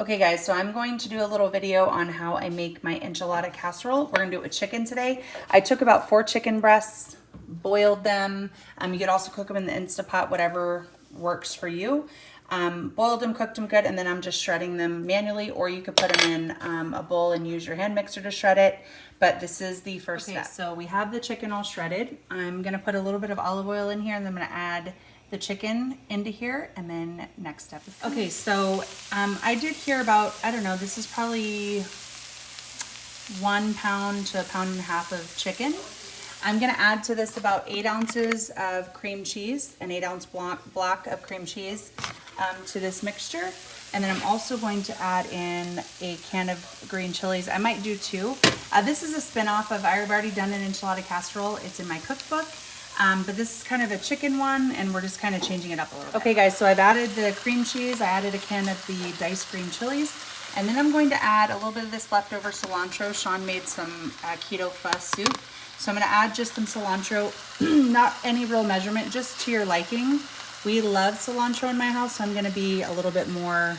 Okay guys, so I'm going to do a little video on how I make my enchilada casserole. We're gonna do it with chicken today. I took about 4 chicken breasts, boiled them. You could also cook them in the Instapot, whatever works for you. Boiled them, cooked them good, and then I'm just shredding them manually, or you could put them in a bowl and use your hand mixer to shred it. But this is the first step. So we have the chicken all shredded. I'm gonna put a little bit of olive oil in here, and then I'm gonna add the chicken into here, and then next step is okay. So I did hear about, I don't know, this is probably 1 pound to 1.5 pounds of chicken. I'm gonna add to this about 8 ounces of cream cheese, an 8-ounce block of cream cheese to this mixture. And then I'm also going to add in a can of green chilies. I might do 2. This is a spin-off of, I've already done an enchilada casserole. It's in my cookbook. But this is kind of a chicken one, and we're just kind of changing it up a little bit. Okay guys, so I've added the cream cheese, I added a can of the diced green chilies, and then I'm going to add a little bit of this leftover cilantro. Sean made some keto fuss soup. So I'm gonna add just some cilantro, not any real measurement, just to your liking. We love cilantro in my house, so I'm gonna be a little bit more,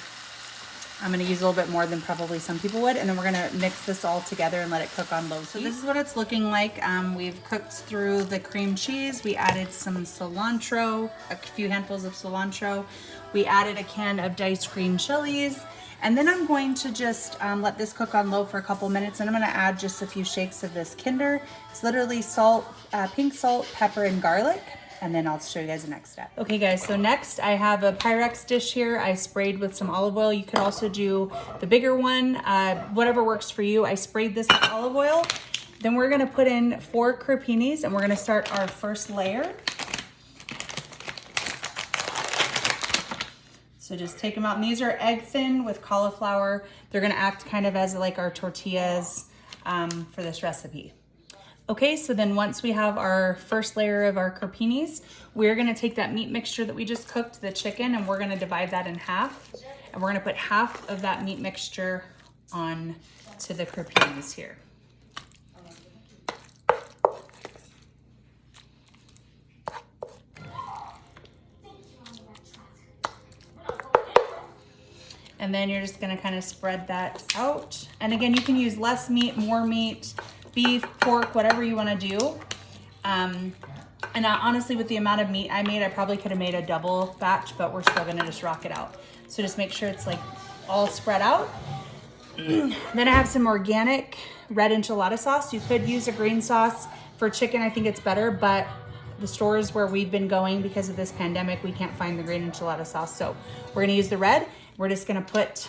I'm gonna use a little bit more than probably some people would, and then we're gonna mix this all together and let it cook on low heat. So this is what it's looking like. We've cooked through the cream cheese. We added some cilantro, a few handfuls of cilantro. We added a can of diced green chilies, and then I'm going to just let this cook on low for a couple minutes, and I'm gonna add just a few shakes of this Kinder. It's literally salt, pink salt, pepper, and garlic. And then I'll show you guys the next step. Okay guys, so next I have a Pyrex dish here. I sprayed with some olive oil. You could also do the bigger one, whatever works for you. I sprayed this with olive oil. Then we're gonna put in 4 cropinis, and we're gonna start our first layer. So just take them out, and these are egg thin with cauliflower. They're gonna act kind of as like our tortillas for this recipe. Okay, so then once we have our first layer of our cropinis, we're gonna take that meat mixture that we just cooked, the chicken, and we're gonna divide that in half. And we're gonna put half of that meat mixture on to the cropinis here. And then you're just gonna kind of spread that out. And again, you can use less meat, more meat, beef, pork, whatever you want to do. And honestly, with the amount of meat I made, I probably could have made a double batch, but we're still gonna just rock it out. So just make sure it's like all spread out. Then I have some organic red enchilada sauce. You could use a green sauce. For chicken, I think it's better, but the stores where we've been going because of this pandemic, we can't find the green enchilada sauce. So we're gonna use the red. We're just gonna put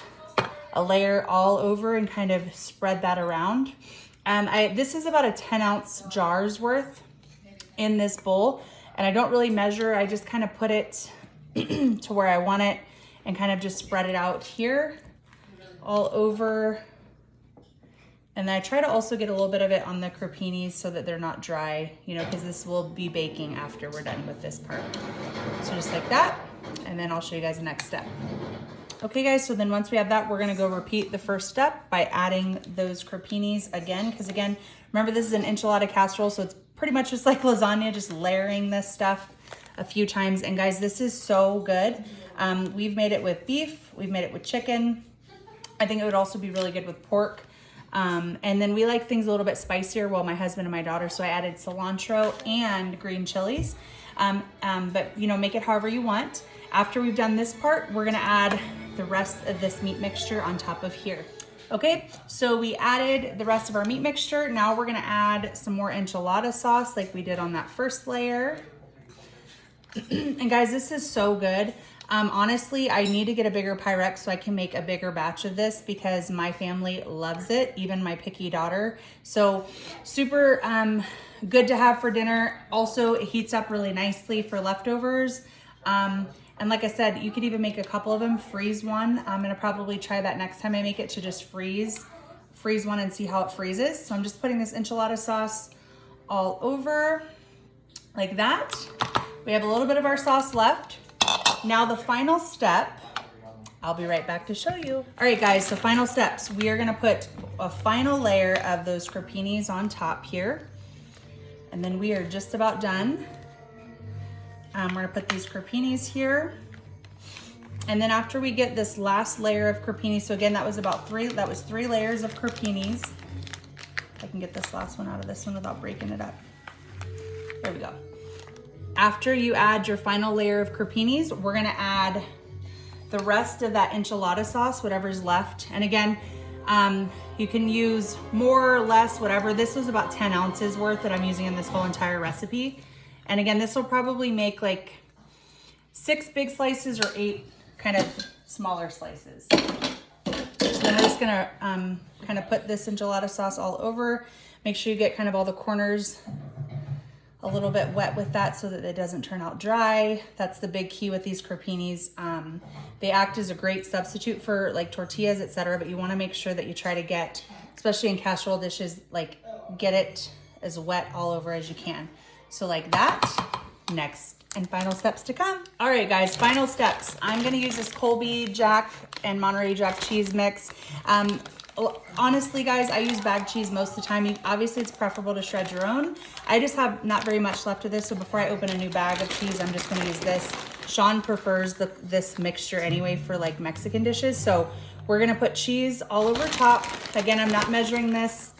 a layer all over and kind of spread that around. This is about a 10-ounce jar's worth in this bowl, and I don't really measure. I just kind of put it to where I want it and kind of just spread it out here all over. And then I try to also get a little bit of it on the cropinis so that they're not dry, you know, because this will be baking after we're done with this part. So just like that, and then I'll show you guys the next step. Okay guys, so then once we have that, we're gonna go repeat the first step by adding those cropinis again, because again, remember this is an enchilada casserole, so it's pretty much just like lasagna, just layering this stuff a few times. And guys, this is so good. We've made it with beef, we've made it with chicken. I think it would also be really good with pork. And then we like things a little bit spicier, well, my husband and my daughter, so I added cilantro and green chilies. But you know, make it however you want. After we've done this part, we're gonna add the rest of this meat mixture on top of here. Okay, so we added the rest of our meat mixture. Now we're gonna add some more enchilada sauce like we did on that first layer. And guys, this is so good. Honestly, I need to get a bigger Pyrex so I can make a bigger batch of this because my family loves it, even my picky daughter. So super good to have for dinner. Also, it heats up really nicely for leftovers. And like I said, you could even make a couple of them, freeze one. I'm gonna probably try that next time I make it, to just freeze one and see how it freezes. So I'm just putting this enchilada sauce all over like that. We have a little bit of our sauce left. Now the final step, I'll be right back to show you. All right guys, so final steps. We are gonna put a final layer of those cropinis on top here. And then we are just about done. We're gonna put these cropinis here. And then after we get this last layer of crepini, so again, that was three layers of crepinis. I can get this last one out of this one without breaking it up. There we go. After you add your final layer of crepinis, we're gonna add the rest of that enchilada sauce, whatever's left. And again, you can use more or less, whatever. This was about 10 ounces worth that I'm using in this whole entire recipe. And again, this will probably make like 6 big slices or 8 kind of smaller slices. So then we're just gonna kind of put this enchilada sauce all over. Make sure you get kind of all the corners a little bit wet with that so that it doesn't turn out dry. That's the big key with these crepinis. They act as a great substitute for like tortillas, etc. But you wanna make sure that you try to get, especially in casserole dishes, like get it as wet all over as you can. So like that. Next and final steps to come. All right, guys, final steps. I'm gonna use this Colby Jack and Monterey Jack cheese mix. Honestly, guys, I use bag cheese most of the time. Obviously, it's preferable to shred your own. I just have not very much left of this, so before I open a new bag of cheese, I'm just gonna use this. Sean prefers this mixture anyway for like Mexican dishes, so we're gonna put cheese all over top. Again, I'm not measuring this.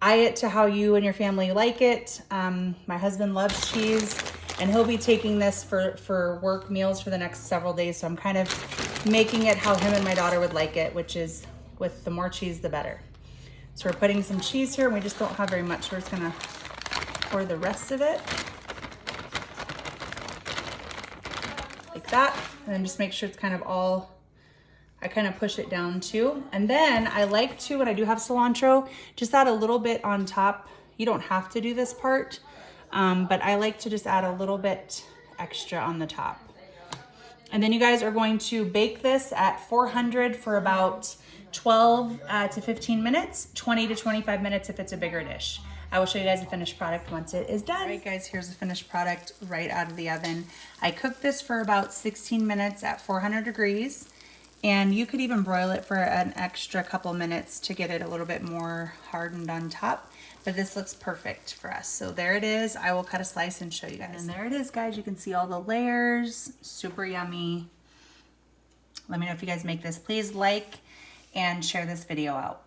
Eye it to how you and your family like it. My husband loves cheese, and he'll be taking this for work meals for the next several days, so I'm kind of making it how him and my daughter would like it, which is with the more cheese, the better. So we're putting some cheese here, and we just don't have very much. We're just gonna pour the rest of it like that, and then just make sure it's kind of all, I kind of push it down too. And then I like to, when I do have cilantro, just add a little bit on top. You don't have to do this part, but I like to just add a little bit extra on the top. And then you guys are going to bake this at 400 for about 12 to 15 minutes, 20 to 25 minutes if it's a bigger dish. I will show you guys the finished product once it is done. All right, guys, here's the finished product right out of the oven. I cooked this for about 16 minutes at 400 degrees. And you could even broil it for an extra couple minutes to get it a little bit more hardened on top. But this looks perfect for us. So there it is. I will cut a slice and show you guys. And there it is, guys. You can see all the layers. Super yummy. Let me know if you guys make this. Please like and share this video out.